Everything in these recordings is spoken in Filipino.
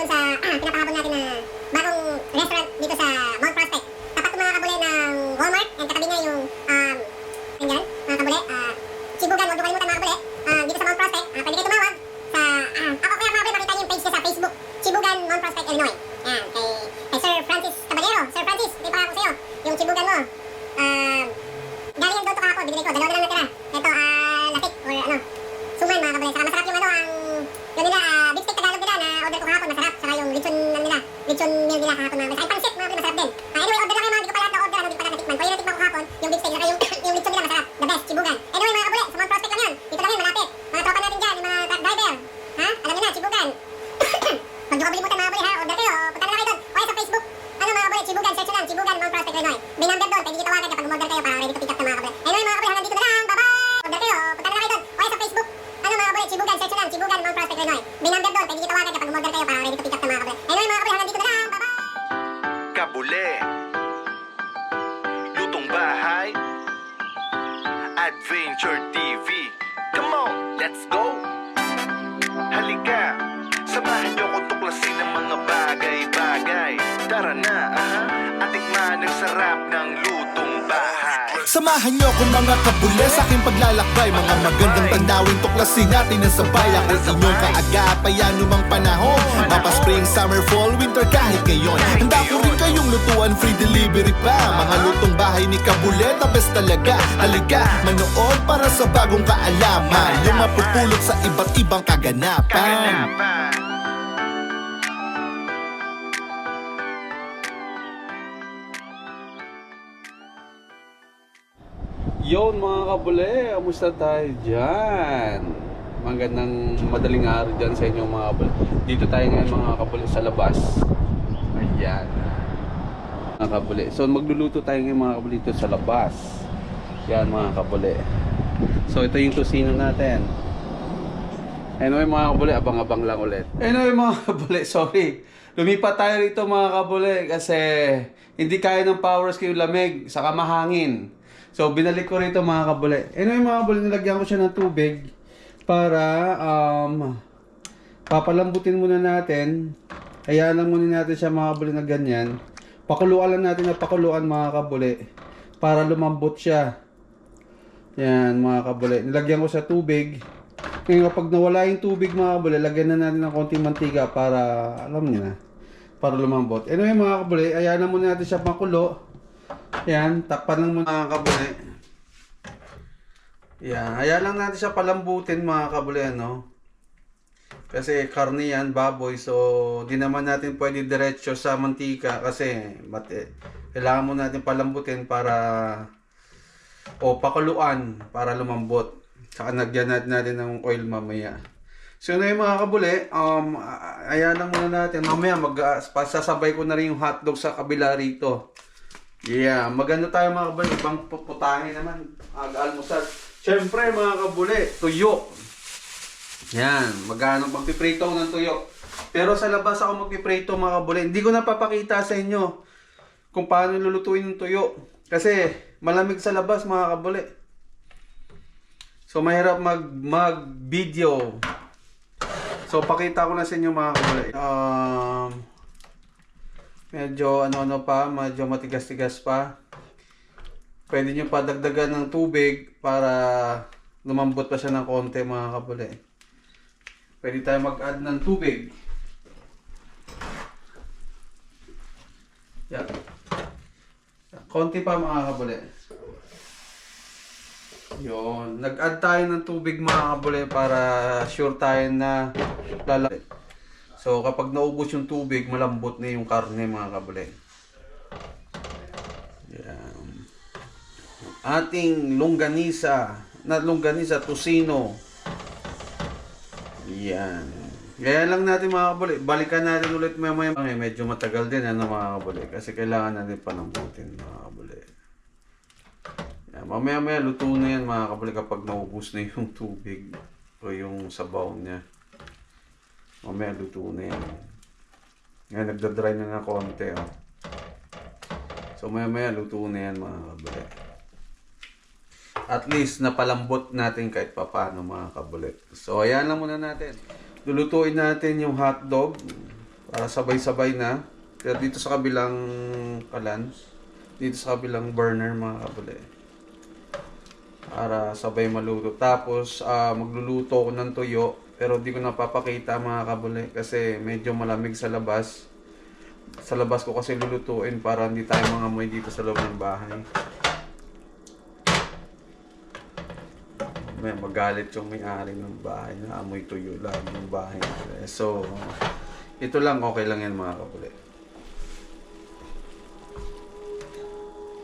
dun sa pinapahabol natin na bagong restaurant dito sa Mount Prospect. Tapat mga kabule ng Walmart and katabi niya yung andyan, mga kabule, Chibugan, huwag kalimutan mga kabule, dito sa Mount Prospect. Pwede kayo tumawag sa, ako kaya mga kabule makita niyo yung page niya sa Facebook, Chibugan, Mount Prospect, Illinois. Yan, kay Sir Francis Caballero. Sir Francis, ito pa ako sa'yo, yung Chibugan mo. Galing yung doto kahapon, binigay ko, dalawa na lang natira. Ito, latik, or ano, suman mga kabule. Saka masarap yung ano, yung nila, beef steak Tagalog nila na order ko kahapon, masarap. Saka yung lechon nila, lechon meal nila kahapon mga kabule. Saka yung pancit mga kabule, masarap din. Anyway, order lang kayo mga, di ko pa lahat na order, hindi ko pa lahat natikman. Kung yung natikman ko kahapon, yung beef steak, saka yung lechon nila masarap. The best, Chibugan. Anyway mga kabule, sa Mount Prospect lang yan. Dito lang yun, malapit. Mga tropa natin dyan, yung mga truck driver. Ha? Alam niyo na, Chibugan. Huwag niyo kabalimutan mga kabule ha, order kayo, punta na lang kayo doon. O sa Facebook, ano mga kabule, Chibugan, search lang, Chibugan, Mount Prospect, Illinois. May number doon, pwede niyo tawagan kapag umorder kayo para ready to pick up na mga kabule. Anyway mga kabule, hanggang dito na lang, bye-bye! Order kayo, punta na lang kayo doon. O sa Facebook, ano mga kabule, Chibugan, search lang, Chibugan, Mount Prospect, Illinois. May number doon, pwede niyo tawagan kapag umorder kayo para ready to pick up na mga kabule. Anyway mga kabule, hanggang dito na lang, bye-bye! Kabule, Lutong Bahay, Adventure TV. Come on, let's go! Halika, samahan niyo ko tuklasin ng mga bagay-bagay. Tara na, atikman ang sarap ng Lutong Bahay. Samahan niyo kung mga kabule sa aking paglalakbay. Mga magandang tanawin, tuklasin natin ang sabay. Ako inyong kaagapay, anumang panahon, mapa spring, summer, fall, winter, kahit ngayon. Handa ko rin kayong lutuan, free delivery pa. Mga lutong bahay ni Kabule, the best talaga. Halika, manood para sa bagong kaalaman, yung mapupulot sa iba't ibang kaganapan. Yon mga kabule, kamusta tayo dyan? Magandang madaling araw dyan sa inyo mga kabule. Dito tayo ngayon mga kabule sa labas. Ayan mga kabule. So magluluto tayo ngayon mga kabule dito sa labas. Yan mga kabule. So ito yung tusino natin. Anyway mga kabule, abang-abang lang ulit. Anyway mga kabule, sorry. Lumipat tayo rito mga kabule kasi hindi kaya ng powers ko yung lamig saka mahangin. So, binalik ko rito mga kabule. Anyway mga kabule, nilagyan ko siya ng tubig para papalambutin muna natin. Hayaan lang muna natin siya mga kabule na ganyan. Pakuluan lang natin na pakuluan mga kabule para lumambot siya. Yan mga kabule. Nilagyan ko sa tubig. Ngayon kapag nawala yung tubig mga kabule, lagyan na natin ng konting mantiga para, alam niyo na, para lumambot. Anyway mga kabule, hayaan lang muna natin siya makulo. Yan, takpan lang muna mga kabule. Yan, hayaan lang natin siya palambutin mga kabule, ano. Kasi karne yan, baboy, so di naman natin pwede diretso sa mantika kasi kailangan mo natin palambutin para pakuluan para lumambot. Saka nagyan natin ng oil mamaya. So na yung mga kabule, hayaan lang muna natin. Mamaya sasabay ko na rin yung hotdog sa kabila rito. Yeah, maganda tayo mga kabule, ibang puputahin naman, almusal. Siyempre mga kabule, tuyo. Yan, magpiprito ng tuyo. Pero sa labas ako magpiprito mga kabule. Hindi ko napapakita sa inyo kung paano lulutuin yung tuyo. Kasi malamig sa labas mga kabule. So mahirap mag-video. So pakita ko na sa inyo mga kabule. Medyo medyo matigas-tigas pa. Pwede nyo pa dagdagan ng tubig para lumambot pa siya ng konti mga kabule. Pwede tayo mag-add ng tubig. Yan. Konti pa mga kabule. Yun. Nag-add tayo ng tubig mga kabule para sure tayo na lalaki. So kapag naubos yung tubig, malambot na yung karne mga kabule. Yan. Ating longganisa, tusino. Yan. Gaya lang natin mga kabule. Balikan natin ulit mamaya. Medyo matagal din mga kabule. Kasi kailangan natin palambutin mga kabule. Yan. Mamaya luto na yan mga kabule kapag naubos na yung tubig o yung sabaw niya. Mamaya luto na yan. Ngayon nagdadry na ng konti. So maya luto na yan mga kabule. At least napalambot natin kahit papano mga kabule. So ayan lang muna natin. Lulutuin natin yung hotdog Para sabay-sabay na. Pero dito sa kabilang kalan, dito sa kabilang burner mga kabule. Para sabay maluto. Tapos magluluto ko ng tuyo. Pero di ko napapakita mga kabule kasi medyo malamig sa labas. Sa labas ko kasi lulutuin para hindi tayo mangamoy dito sa loob ng bahay. May magalit yung may-ari ng bahay na amoy tuyo lang yung bahay. So, ito lang, okay lang yan mga kabule.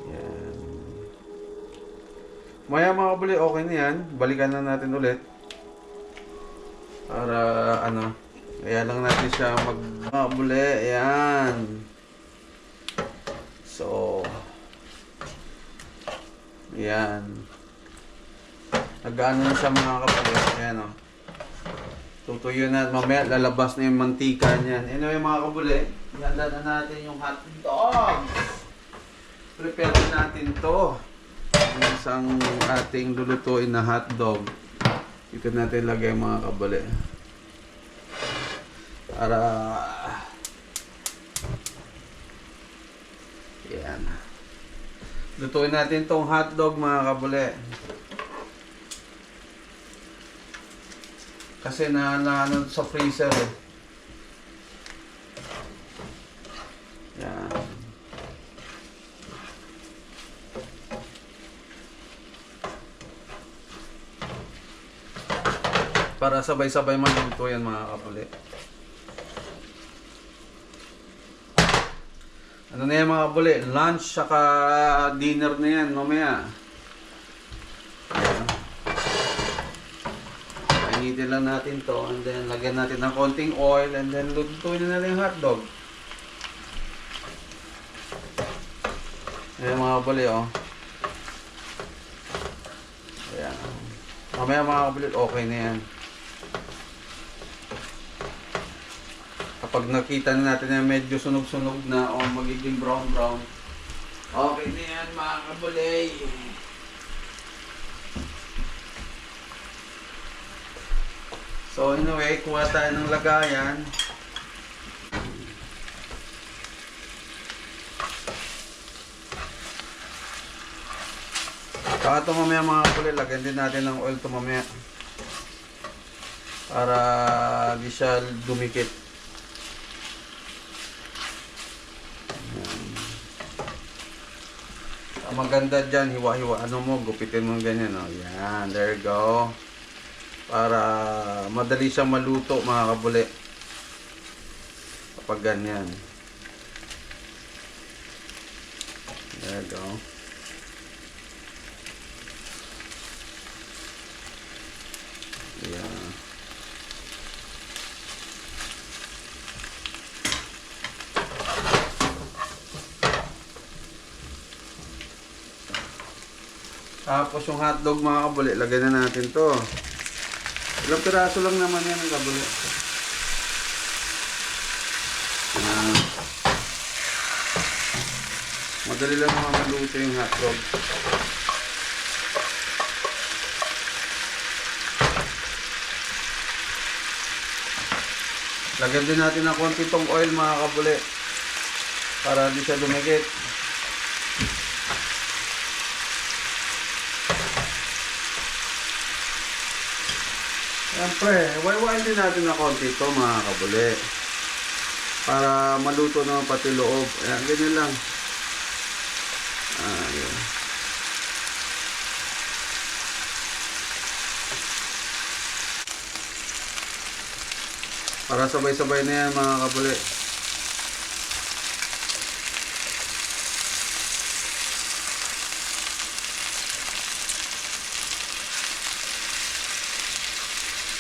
Yan. Maya mga kabule, okay na yan. Balikan na natin ulit. Para kaya lang natin siya mga kabule. Ayan. So, ayan. Nag-ano na siya mga kapatid. Ayan o. Tutuyo na. Mamaya lalabas na yung mantika niyan. Anyway mga kabuli. Ihanda na natin yung hot dog. Prepare na natin to. Yung isang ating lulutuin na hot dog. Dito natin lagay mga kabuli. Para... Ayan. Lutuin natin tong hot dog mga kabuli. Kasi ano sa freezer eh. Yan. Para sabay-sabay maluto yan mga kapuli. Ano na yan mga kapuli? Lunch saka dinner na yan mamaya. Painitin lang natin to and then lagyan natin ng konting oil and then lutuin na natin yung hotdog. Ayan mga kabuli oh. Ayan. Mamaya mga kabuli okay na yan. Kapag nakita na natin na medyo sunog-sunog na o magiging brown-brown, okay na yan mga kabuli. So anyway, kuha tayo ng lagayan. Saka ito mamaya mga kapuli, lagyan din natin ng oil ito mamaya. Para di siya dumikit. Ang maganda dyan, hiwa-hiwa. Ano mo, gupitin mo ganyan. Oh. Yan, there you go. Para madali siyang maluto mga kabuli kapag ganyan. There you go. Yeah. Tapos yung hotdog mga kabuli, lagyan na natin to. Ilang piraso lang naman yan ang kabuli. Madali lang naman maluto yung hotdog. Lagyan din natin ng konti tong oil mga kabuli. Para di siya dumikit. Siyempre, waiwain din natin na konti ito mga kabuli. Para maluto naman pati loob. Ayan, ganyan lang. Ayan. Para sabay-sabay na yan mga kabuli.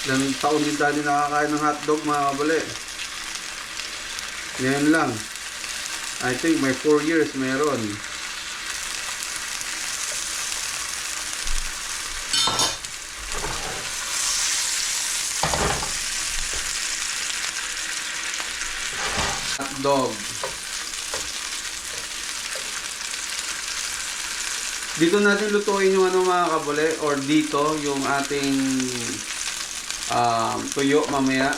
Ilang taon din tayo nakakain ng hotdog mga kabuli. Ngayon lang. I think may 4 years meron. Hotdog. Dito natin lutuin yung ano mga kabuli, or dito yung ating tuyo mamaya.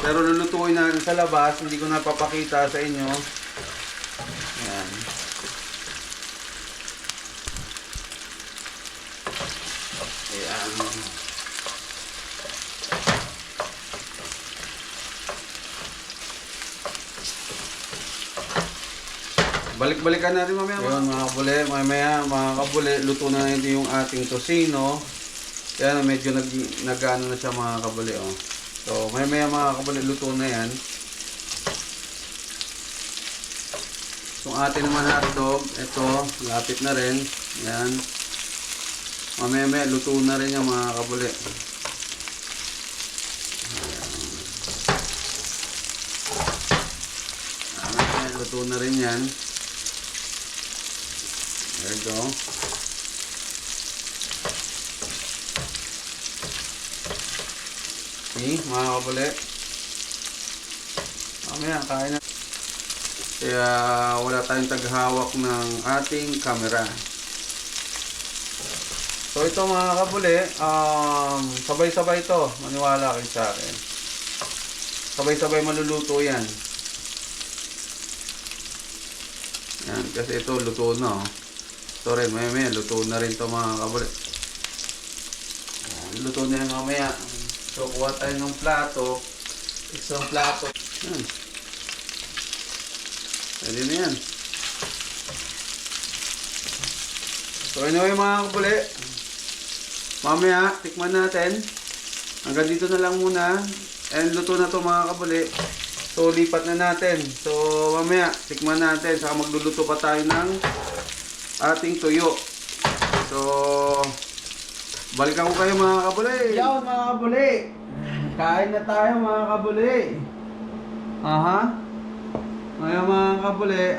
Pero lulutuin natin sa labas, hindi ko napapakita sa inyo. Ayan. Ayan. Balik-balikan natin mamaya. Ayun mga kabule, mamaya mga kabule, luto na natin yung ating tosino. Kaya medyo nag-ano na siya mga kabule. Oh. So mamaya mga kabule, luto na yan. Yung ating naman hotdog, ito, lapit na rin. Yan. Mamaya luto na rin yung mga kabule. Mamaya luto na rin yan. There you go. Okay, mga kabule. Mamaya, kain na. Kaya wala tayong taghawak ng ating camera. So ito mga kabule, sabay-sabay ito. Maniwala kayo sa akin. Sabay-sabay maluluto yan. Yan, kasi ito luto na. Ito rin, maya luto na rin ito mga kabule. Yan, luto na yan mamaya. So kuha tayo ng plato. Isang plato. Yan. Pwede na yan. So anyway mga kabule, mamaya tikman natin. Hanggang dito na lang muna. And luto na to mga kabule. So lipat na natin. So mamaya tikman natin. Saka magluluto pa tayo ng ating tuyo. So balikan ko kayo mga kabule. Yo mga kabule, kain na tayo mga kabule. Aha. Ngayon mga kabule,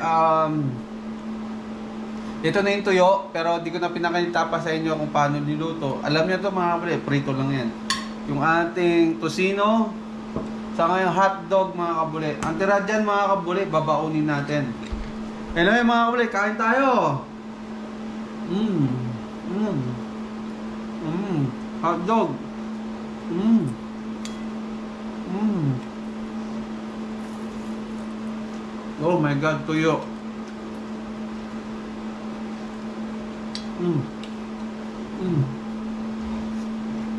ito na yung tuyo, pero di ko na pinakalita pa sa inyo kung paano niluto. Alam niyo to mga kabule, prito lang yan. Yung ating tosino, sa ngayon hotdog mga kabule. Ang tira dyan mga kabule, babaunin natin. Anyway mga kabule, kain tayo. Hotdog. Oh my God, tuyo.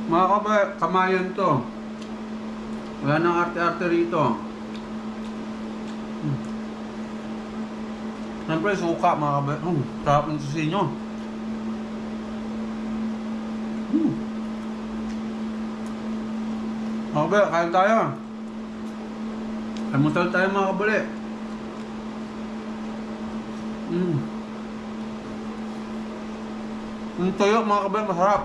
Mga kabule, kamayan to. Wala nang arte-arte rito. Siyempre, suka mga kabule. Sarap ng susino. Mga kabule, kain tayo. Almusal tayo mga kabule. Yung tuyo mga kabule, masarap.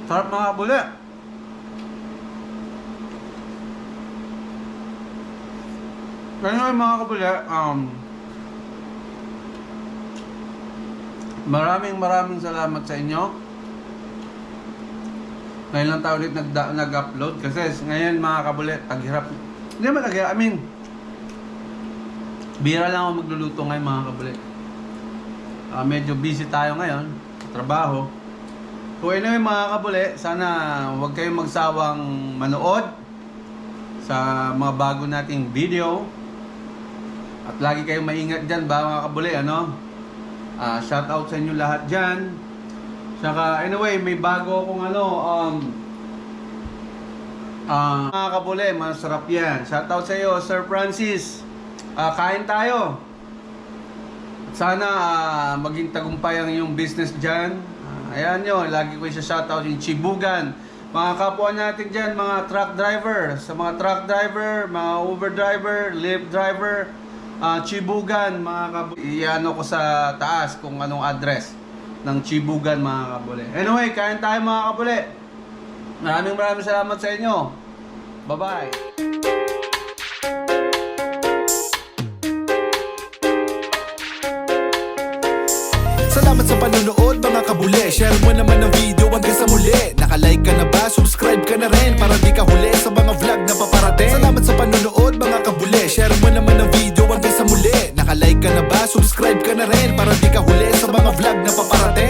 Sarap mga kabule. Kaya mga kabule, maraming salamat sa inyo. Ngayon lang tayo ulit nag-upload kasi ngayon mga kabule, taghirap. Hindi naman taghirap, bira lang ako magluluto ngayon mga kabule. Medyo busy tayo ngayon sa trabaho. So anyway mga kabule, sana huwag kayong magsawang manood sa mga bago nating video. At lagi kayong maingat dyan ba mga kabule, ano? Shout out sa inyo lahat dyan. Saka anyway, may bago akong mga kabule, masarap yan. Shout out sa iyo, Sir Francis. Kain tayo. Sana maging tagumpay ang iyong business dyan. Ayan nyo, lagi ko siya shout out yung Chibugan. Mga kapwa natin dyan, mga truck driver. Sa mga truck driver, mga Uber driver, Lyft driver, Chibugan, mga kabule. Iano ko sa taas kung anong address ng Chibugan mga kabule. Anyway, kain tayo mga kabule. Maraming salamat sa inyo. Bye-bye. Salamat sa panonood mga kabule. Share mo naman ang video hanggang sa muli. Naka-like ka na ba? Subscribe ka na rin para di ka huli sa mga vlog na paparating. mag-subscribe ka na rin para di ka huli sa mga vlog na paparating.